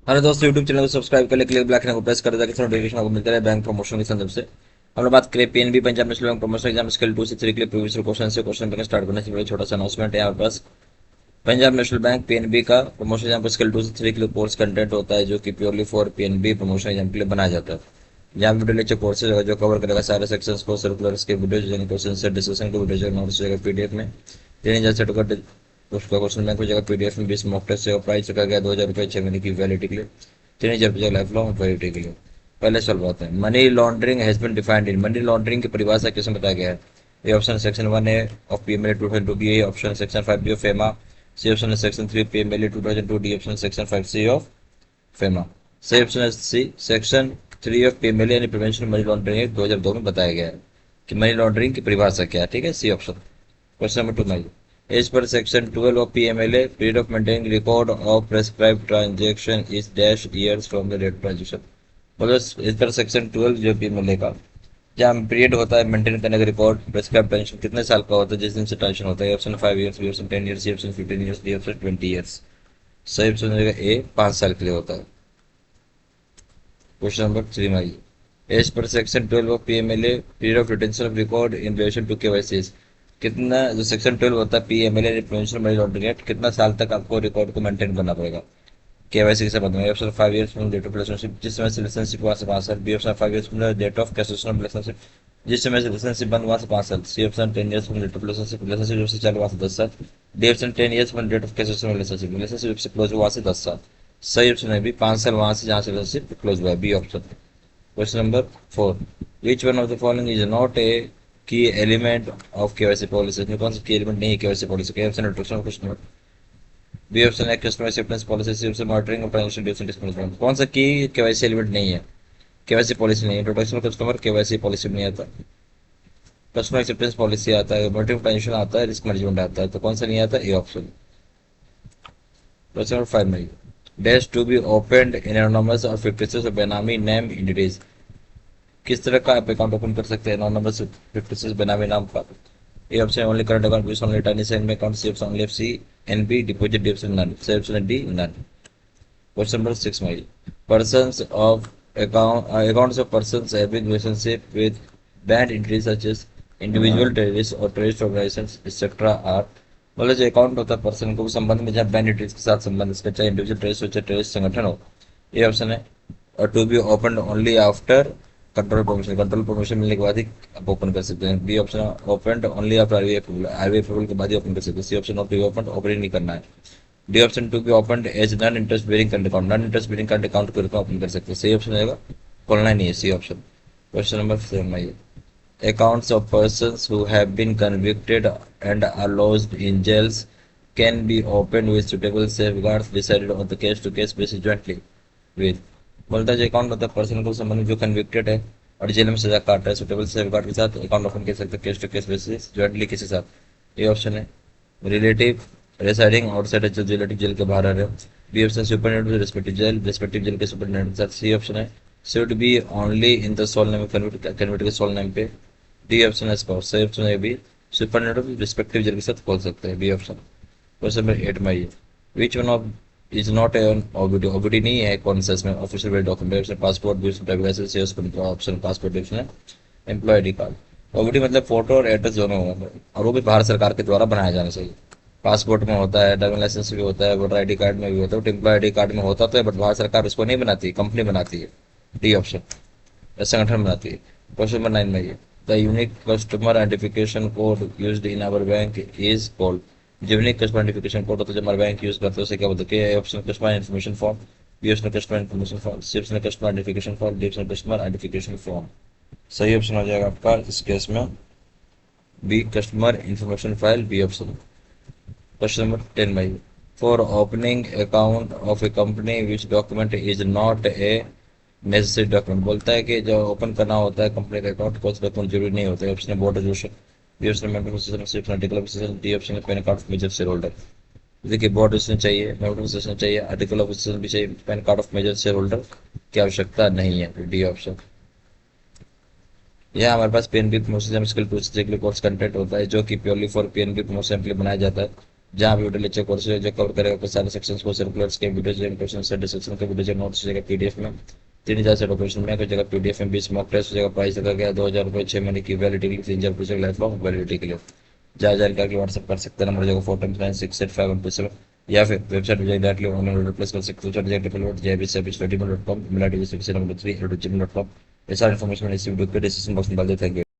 हमारे दोस्तों YouTube channel को सब्सक्राइब कर ले, क्लिक ब्लैक को प्रेस कर ताकि नोटिफिकेशन आपको मिलता रहे बैंक प्रमोशन के संदर्भ से। हम लोग बात करें PNB Punjab national bank promotion exam scale 2 से 3 के लिए प्रीवियस क्वेश्चन करके स्टार्ट करने से पहले छोटा सा अनाउंसमेंट है। हमारे पास पंजाब नेशनल बैंक पीएनबी का प्रमोशन एग्जाम स्केल 2 से 3 के लिए कोर्स कंटेंट होता है जो कि purely for PNB promotion exam के लिए बनाया जाता है। यहाँ वीडियो लेक्चर कोर्सेज होगा जो कवर करेगा सारे सेक्शंस को, सर्कुलर्स के वीडियो, क्वेश्चन से डिस्कशन के वीडियो, नोट्स हो पीडीएफ में ट्रेनिंग जैसे उसका क्वेश्चन बैंक हो जाएगा पीडीएफ में। 20 मॉक टेस्ट से प्राइस रखा गया 2000 रुपये 6 महीने की वैलिडिटी के लिए, 3000 रुपये लाइफ लॉन्ग वैलिडिटी के लिए। पहले सवाल बात है, money laundering has been defined in, money laundering की परिभाषा किसमें बताया गया है? A option section 1A of PMLA 2002, B A option section 5B of FEMA, C option section 3 PMLA 2002, D option section 5C of FEMA. सही option है C section 3 of PMLA यानी prevention money laundering act 2002 में बताया गया है कि money laundering की परिभाषा क्या है। ठीक है, सी ऑप्शन। क्वेश्चन नंबर 2 में एज पर section 12 of PMLA, period of maintaining record of prescribed transaction is dash years from the date of transaction। बोलो एज पर सेक्शन 12 जो PMLA का जहाँ पीरियड होता है मेंटेन करने का रिकॉर्ड प्रेस्क्राइब ट्रांजेक्शन कितने साल का होता है जिस दिन से ट्रांजेक्शन होता है? Option 5 years, B option 10 years, C option 15 years, D option 20 years. सही ऑप्शन हो जाएगा ए, 5 साल के लिए होता है। क्वेश्चन नंबर 3 में आइए, एज पर section 12 of PMLA, period of retention of record in relation to KYC, कितना जो सेक्शन 12 होता है PMLA prevention money laundering act, कितना साल तक आपको रिकॉर्ड को मेंटेन करना पड़ेगा केवाईसी के संबंध में? Option 5 years from date of relationship, जिस समय से रिलेशनशिप हुआ से 5 साल, B option 5 years from the date of cancellation of relationship, जिस समय से रिलेशनशिप बंद हुआ से 5 साल, C option 10 years from date of relationship, relationship जब से चालू हुआ से 10 साल, D option 10 years from date of cancellation of relationship, relationship जब से क्लोज हुआ से 10 साल। सही ऑप्शन है बी, 5 साल वहां से जहां से रिलेशनशिप क्लोज हुआ है, B option. Question number 4. Which one of the following is not a key element of KYC policy? इसमें कौन सा key element नहीं है KYC policy का? Option introduction of customer, B option है customer acceptance policy, C option monitoring of transaction duration discount. कौन सा की केवाईसी एलिमेंट नहीं है? केवाईसी पॉलिसी नहीं है, introduction of customer KYC policy में नहीं आता, कस्टमर एक्सेप्टेंस पॉलिसी आता है, मॉनिटरिंग ट्रांजैक्शन आता है, रिस्क मैनेजमेंट आता है, तो कौन सा नहीं आता? A option. क्वेश्चन नंबर 5 में dash to be opened in anonymous और फिक्टिशियस और बेनामी नेम एंटिटीज, किस तरह का आप अकाउंट ओपन कर सकते हैं एनोनिमस फिक्टिशियस बेनामी नाम का? A option only current account, B option only tiny saving account, C option only FC NB deposit, D option none, C option D none. Question number 6 में persons of accounts of persons having relationship with banned entities such as individual terrorist और terrorist organisations etcetera are, मतलब जो account होता है person को संबंध में जहाँ बैंड एंटिटीज के साथ संबंध इसका, चाहे इंडिविजुअल टेररिस्ट हो चाहे टेररिस्ट संगठन हो। ये ऑप्शन है और to be open only after control permission, control permission मिलने के बाद ही आप ओपन कर सकते हैं। B option open only after RBI approval, RBI approval के बाद ही ओपन कर सकते हैं। C option not to be open, open नहीं करना है। D option to be open as non interest bearing current account, non interest bearing current account को ओपन कर सकते हैं। सही ऑप्शन रहेगा, खोलना नहीं है, सी ऑप्शन। क्वेश्चन नंबर 7 में accounts of persons who have been convicted and are lodged in jails can be opened with suitable safeguards decided on the case to case basis jointly with, बोलता है जो account होता है person को संबंधित जो convicted है और जेल में सजा काट रहा है सुटेबल सेफगार्ड के साथ अकाउंट ओपन कर सकते हैं case to case basis jointly किसी साथ। ये ऑप्शन है रिलेटिव रेसाइडिंग आउटसाइड जो रिलेटिव जेल के बाहर आ रहे हो, B option superintendent respective jail के सुपरडेंटेंट के साथ, सी ऑप्शन है should be only in the sole name convict के सोल नेम पे, डी ऑप्शन है स्पाउस। सही ऑप्शन है बी, सुपरडेंटेंट रिस्पेक्टिव जेल के साथ खोल सकते हैं, बी ऑप्शन। क्वेश्चन नंबर 8 में आइए, which one of is not an OVD, OVD नहीं है कौन सा इसमें? Official valid document, passport, B option driving licence, C option passport, option है एम्प्लॉय आईडी कार्ड। ओबीडी मतलब फोटो और एड्रेस दोनों होगा और वो भी भारत सरकार के द्वारा बनाया जाना चाहिए। पासपोर्ट में होता है, ड्राइविंग लाइसेंस भी होता है, वोटर आईडी कार्ड में भी होता है, एम्प्लॉय आईडी कार्ड में होता तो है बट भारत सरकार उसको नहीं बनाती, कंपनी बनाती है, डी ऑप्शन, संगठन बनाती है। क्वेश्चन नंबर 9 में ये the unique customer identification code used in our bank is called, जो यूनिक कस्टमर आइडेंटिफिकेशन कोड होता है जो हमारे बैंक यूज करते हैं उसे क्या बोलते हैं? Option customer information form, B option customer information form, C option customer identification form, D option customer identification form. सही ऑप्शन हो जाएगा आपका इस केस में B customer information file, B option. Question number 10 में for opening account of a company which document is not a necessary document, बोलता है कि जो ओपन करना होता है कंपनी का अकाउंट कौन सा डॉक्यूमेंट जरूरी नहीं होता है? ऑप्शन है board resolution, B option member position, C option article of position, D option PAN card of major shareholder. देखिए बोर्ड रेजोल्यूशन चाहिए, मेंबर पोजीशन चाहिए, आर्टिकल ऑफ पोजीशन भी चाहिए, PAN card of major shareholder की आवश्यकता नहीं है, D option. यह हमारे पास PNB promotion skill 2 course content होता है जो कि प्योरली फॉर पीएनबी प्रमोशन के लिए बनाया जाता है। जहाँ भी वीडियो लेक्चर कोर्स जो कवर करेगा कुछ सारे सेक्शंस को सर्कुलर्स के वीडियो क्वेश्चन से डिस्क्रिप्शन के वीडियो नोट्स हो जाएगा पीडीएफ में 3,000 से डॉक्यूमेंट में कुछ जगह पीडीएफ में 20 मॉक टेस्ट हो जाएगा। प्राइस रखा गया 2,000 रुपये 6 महीने की वैलिडिटी 3,000 लाइफ लॉन्ग वैलिडिटी के लिए। ज़्यादा जानकारी के व्हाट्सअप कर सकते हैं नंबर जगह 4 या फिर वेबसाइट जाकर डायरेक्टली ऑनलाइन ऑर्डर प्लेस कर सकते हो। www.jbservice.com, mail ID number 3@gmail.com। ये सारी इन्फॉर्मेशन इस वीडियो के डिस्क्रिप्शन बॉक्स में डाल देते हैं।